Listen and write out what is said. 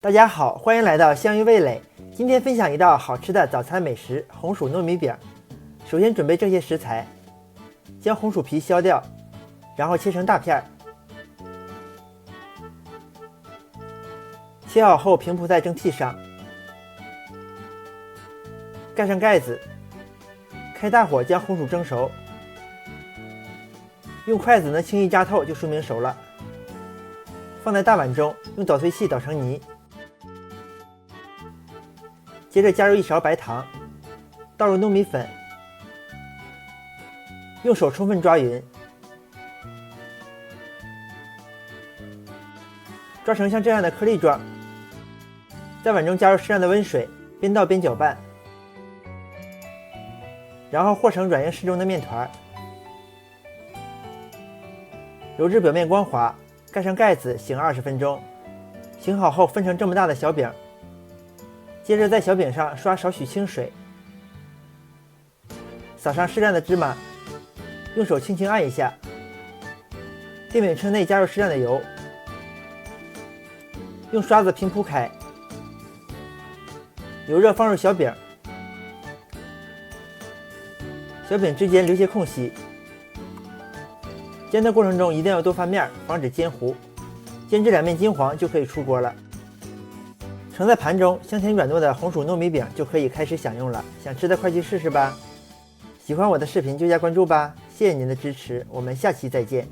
大家好，欢迎来到香芋味蕾。今天分享一道好吃的早餐美食——红薯糯米饼。首先准备这些食材，将红薯皮削掉，然后切成大片。切好后平铺在蒸屉上，盖上盖子，开大火将红薯蒸熟。用筷子能轻易扎透，就说明熟了。放在大碗中，用捣碎器捣成泥。接着加入1勺白糖，倒入糯米粉，用手充分抓匀，抓成像这样的颗粒状。在碗中加入适量的温水，边倒边搅拌，然后和成软硬适中的面团，揉至表面光滑，盖上盖子醒20分钟。醒好后分成这么大的小饼。接着在小饼上刷少许清水，撒上适量的芝麻，用手轻轻按一下。电饼铛内加入适量的油，用刷子平铺开，油热放入小饼，小饼之间留些空隙。煎的过程中一定要多翻面，防止煎糊。煎至两面金黄就可以出锅了。盛在盘中，香甜软糯的红薯糯米饼就可以开始享用了。想吃的快去试试吧！喜欢我的视频就加关注吧，谢谢您的支持，我们下期再见。